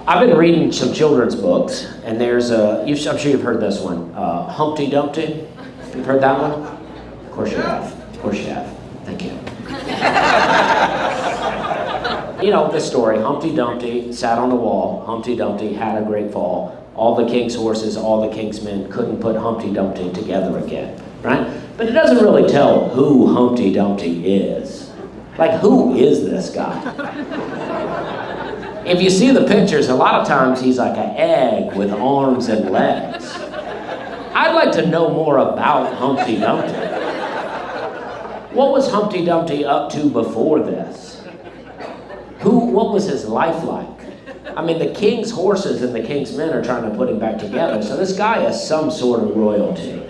I've been reading some children's books, and there's I'm sure you've heard this one, Humpty Dumpty. You've heard that one? Of course you have. Of course you have. Thank you. You know the story. Humpty Dumpty sat on the wall. Humpty Dumpty had a great fall. All the king's horses, all the king's men couldn't put Humpty Dumpty together again, right? But it doesn't really tell who Humpty Dumpty is. Like, who is this guy? If you see the pictures, a lot of times he's like an egg with arms and legs. I'd like to know more about Humpty Dumpty. What was Humpty Dumpty up to before this? What was his life like? I mean, the king's horses and the king's men are trying to put him back together, so this guy is some sort of royalty.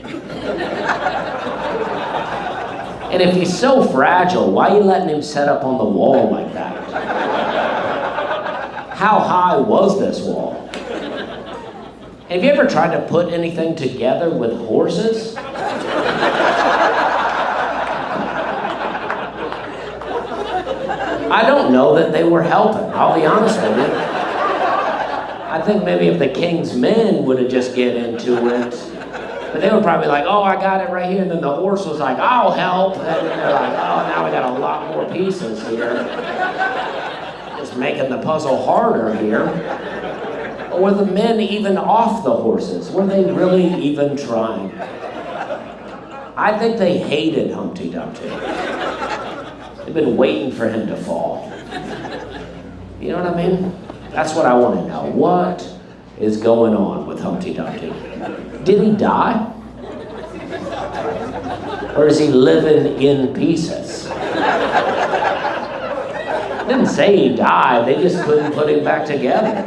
And if he's so fragile, why are you letting him set up on the wall like that? How high was this wall? Have you ever tried to put anything together with horses? I don't know that they were helping, I'll be honest with you. I think maybe if the king's men would have just get into it, but they were probably like, oh, I got it right here, and then the horse was like, I'll help, and then they're like, oh, now we got a lot more pieces here. Just making the puzzle harder here. Or were the men even off the horses? Were they really even trying? I think they hated Humpty Dumpty. They've been waiting for him to fall. You know what I mean? That's what I want to know. What is going on with Humpty Dumpty? Did he die? Or is he living in pieces? It didn't say he died, they just couldn't put him back together.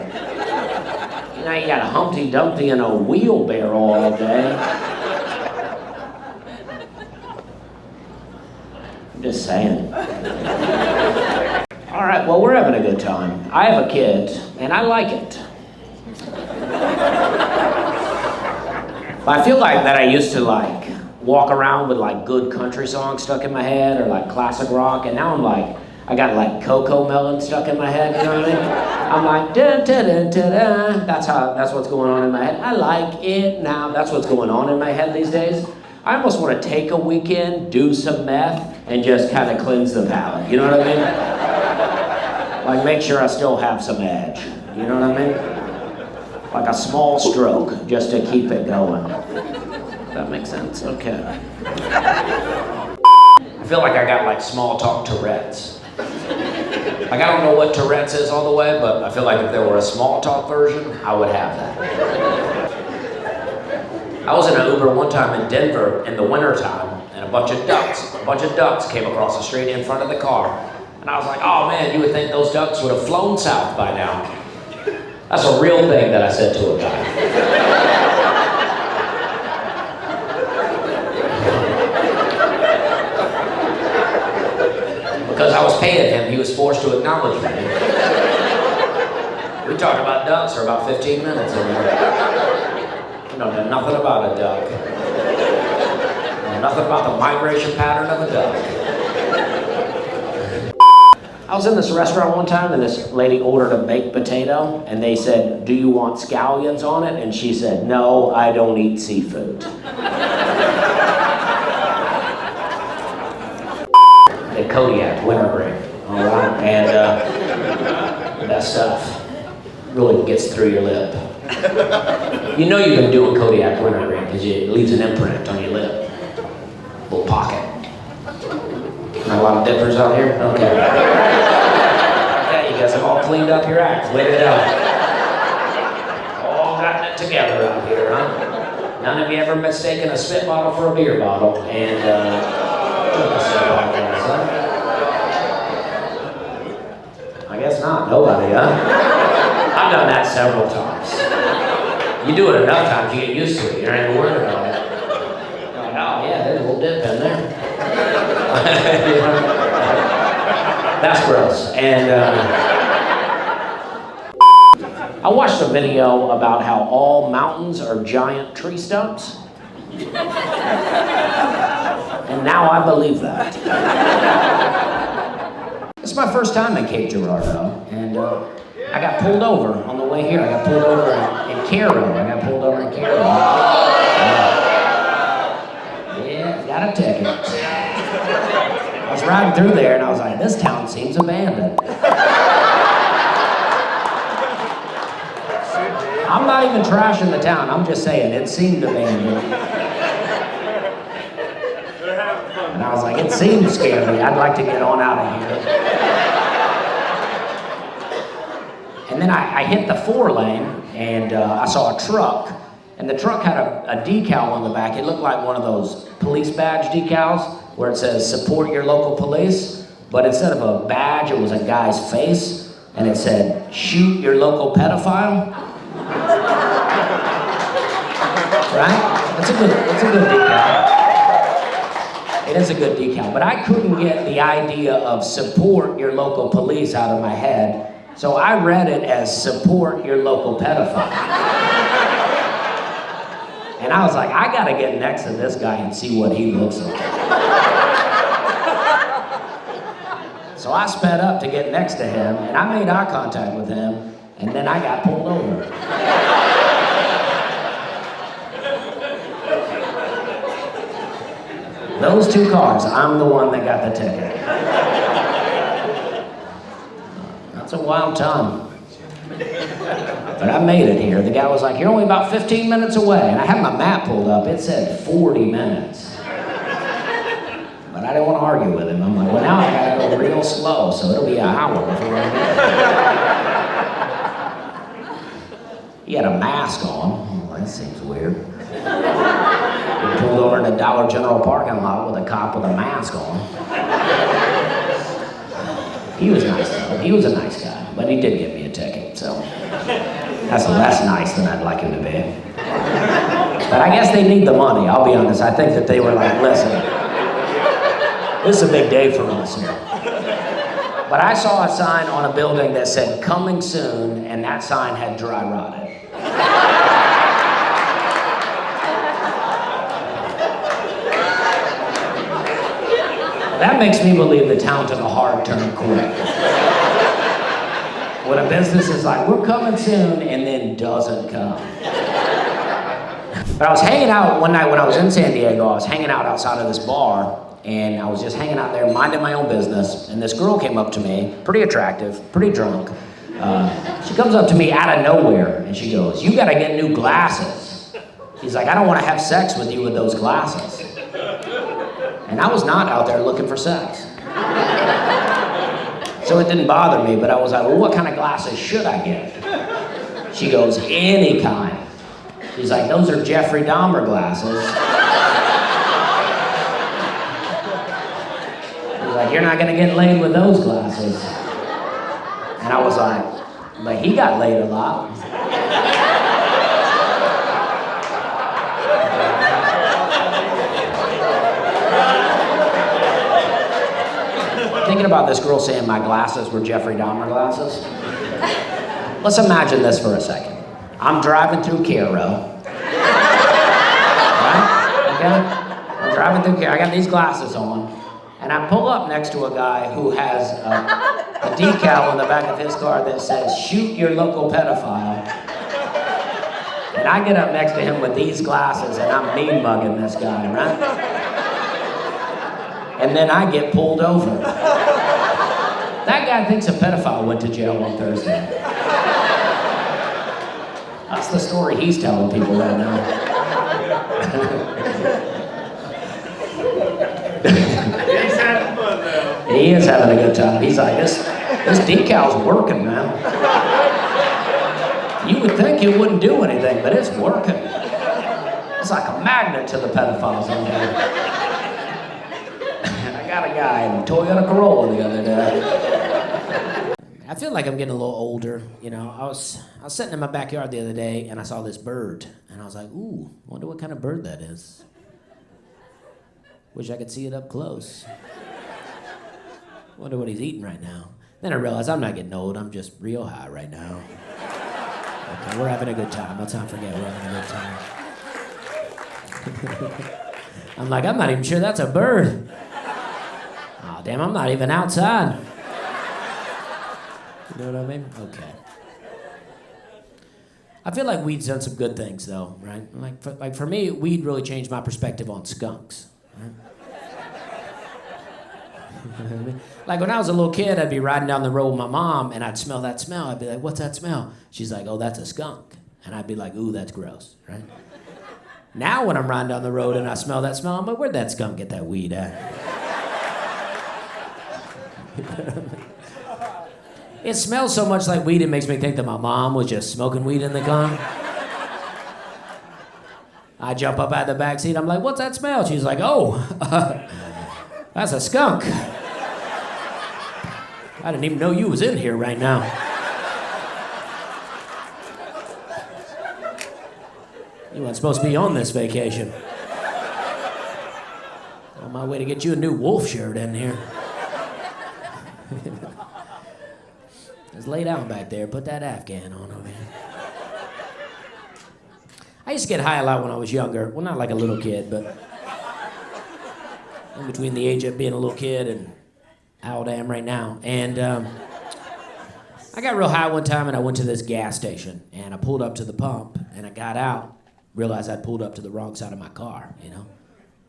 Now you got Humpty Dumpty in a wheelbarrow all day. I'm just saying. All right, well, we're having a good time. I have a kid, and I like it. But I feel like that I used to walk around with good country songs stuck in my head or classic rock, and now I'm I got Cocomelon stuck in my head, you know what I mean? I'm like, da da da da da. That's what's going on in my head. I like it now. That's what's going on in my head these days. I almost want to take a weekend, do some meth, and just kind of cleanse the palate. You know what I mean? Make sure I still have some edge. You know what I mean? Like a small stroke, just to keep it going. Does that make sense? Okay. I feel like I got small talk Tourette's. I don't know what Tourette's is all the way, but I feel like if there were a small talk version, I would have that. I was in an Uber one time in Denver in the wintertime, and a bunch of ducks came across the street in front of the car. And I was like, oh man, you would think those ducks would have flown south by now. That's a real thing that I said to a guy. Because I was paying him, he was forced to acknowledge me. We talked about ducks for about 15 minutes in there. I know nothing about a duck. I know nothing about the migration pattern of a duck. I was in this restaurant one time and this lady ordered a baked potato and they said, do you want scallions on it? And she said, no, I don't eat seafood. The Kodiak wintergreen, all right? And that stuff really gets through your lip. You know you've been doing Kodiak wintergreen because it leaves an imprint on your lip. Little pocket. Not a lot of dippers out here? Okay. Okay, you guys have all cleaned up your act. Way to go. All gotten it together out here, huh? None of you ever mistaken a spit bottle for a beer bottle and took a sip like that, huh? I guess not. Nobody, huh? I've done that several times. You do it enough times, you get used to it. You're not even worried about it. You're like, oh yeah, there's a little dip in there. That's gross. And I watched a video about how all mountains are giant tree stumps. And now I believe that. It's my first time in Cape Girardeau, and I got pulled over on the way way here. I got pulled over in Cairo. Yeah, got a ticket. I was riding through there and I was like, this town seems abandoned. I'm not even trashing the town, I'm just saying it seemed abandoned. And I was like, it seems scary, I'd like to get on out of here. And then I hit the 4-lane and I saw a truck, and the truck had a decal on the back. It looked like one of those police badge decals where it says, support your local police, but instead of a badge, it was a guy's face, and it said, shoot your local pedophile. Right? It's a good decal. It is a good decal, but I couldn't get the idea of support your local police out of my head, so I read it as support your local pedophile. And I was like, I gotta get next to this guy and see what he looks like. So I sped up to get next to him, and I made eye contact with him, and then I got pulled over. Those 2 cars, I'm the one that got the ticket. That's a wild time. But I made it here. The guy was like, you're only about 15 minutes away. And I had my map pulled up. It said 40 minutes. But I didn't want to argue with him. I'm like, well, now I gotta go real slow, so it'll be an hour before I get there. He had a mask on. Well, that seems weird. We pulled over in a Dollar General parking lot with a cop with a mask on. He was nice though. He was a nice guy, but he did give me a ticket, so that's less nice than I'd like him to be. But I guess they need the money, I'll be honest. I think that they were like, listen, this is a big day for us. But I saw a sign on a building that said, coming soon, and that sign had dry rotted. That makes me believe the town took a hard turn quick. When a business is like, we're coming soon, and then doesn't come. But I was hanging out one night when I was in San Diego. I was hanging out outside of this bar, and I was just hanging out there, minding my own business, and this girl came up to me, pretty attractive, pretty drunk. She comes up to me out of nowhere, and she goes, you gotta get new glasses. She's like, I don't wanna have sex with you with those glasses. And I was not out there looking for sex. So it didn't bother me, but I was like, well, what kind of glasses should I get? She goes, any kind. She's like, those are Jeffrey Dahmer glasses. She's like, you're not gonna get laid with those glasses. And I was like, but he got laid a lot. Thinking about this girl saying my glasses were Jeffrey Dahmer glasses. Let's imagine this for a second. I'm driving through Cairo. Right? Okay? I'm driving through Cairo. I got these glasses on. And I pull up next to a guy who has a decal on the back of his car that says, shoot your local pedophile. And I get up next to him with these glasses and I'm mean mugging this guy, right? And then I get pulled over. That guy thinks a pedophile went to jail on Thursday. That's the story he's telling people right now. He's having fun now. He is having a good time. He's like, this decal's working, man. You would think it wouldn't do anything, but it's working. It's like a magnet to the pedophiles in there. I got a guy in a Toyota Corolla the other day. I feel like I'm getting a little older, you know. I was sitting in my backyard the other day and I saw this bird. And I was like, ooh, wonder what kind of bird that is. Wish I could see it up close. Wonder what he's eating right now. Then I realized I'm not getting old, I'm just real high right now. Okay, we're having a good time. Let's not forget we're having a good time. I'm like, I'm not even sure that's a bird. Oh, damn, I'm not even outside. You know what I mean? Okay. I feel like weed's done some good things, though, right? Like for me, weed really changed my perspective on skunks. Right? Like when I was a little kid, I'd be riding down the road with my mom, and I'd smell that smell. I'd be like, "What's that smell?" She's like, "Oh, that's a skunk," and I'd be like, "Ooh, that's gross," right? Now when I'm riding down the road and I smell that smell, I'm like, "Where'd that skunk get that weed at?" It smells so much like weed, it makes me think that my mom was just smoking weed in the car. I jump up out of the back seat. I'm like, "What's that smell?" She's like, "Oh, that's a skunk. I didn't even know you was in here right now." You weren't supposed to be on this vacation. On my way to get you a new wolf shirt in here. Just lay down back there, put that Afghan on over here. I used to get high a lot when I was younger. Well, not like a little kid, but in between the age of being a little kid and how old I am right now. And I got real high one time, and I went to this gas station, and I pulled up to the pump, and I got out, realized I'd pulled up to the wrong side of my car, you know?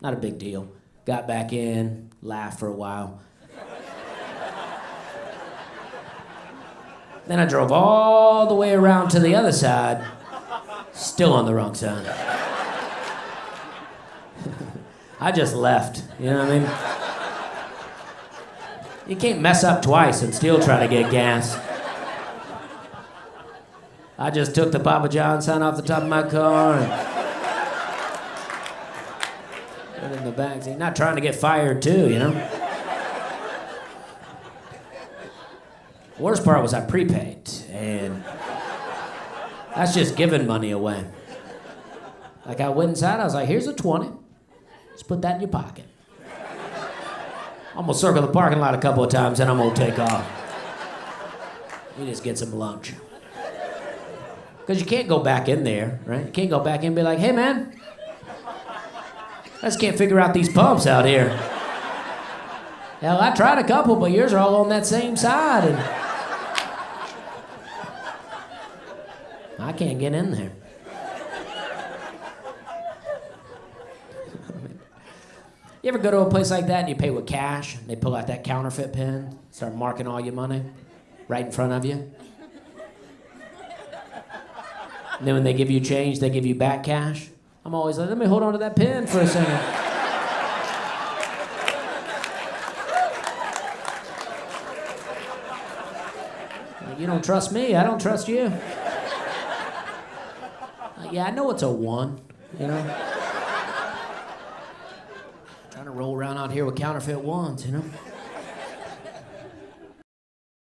Not a big deal. Got back in, laughed for a while. Then I drove all the way around to the other side, still on the wrong side. I just left, you know what I mean? You can't mess up twice and still try to get gas. I just took the Papa John sign off the top of my car and put it in the back seat. Not trying to get fired too, you know? Worst part was I prepaid, and that's just giving money away. Like I went inside, I was like, "Here's a 20. Just put that in your pocket." I'm gonna circle the parking lot a couple of times, and I'm gonna take off. We just get some lunch. Because you can't go back in there, right? You can't go back in and be like, "Hey, man, I just can't figure out these pumps out here. Hell, I tried a couple, but yours are all on that same side, and I can't get in there." You ever go to a place like that and you pay with cash, and they pull out that counterfeit pen, start marking all your money right in front of you? And then when they give you change, they give you back cash? I'm always like, "Let me hold on to that pen for a second." Like, "You don't trust me, I don't trust you." Like, "Yeah, I know it's a 1, you know? Trying to roll around out here with counterfeit 1s, you know?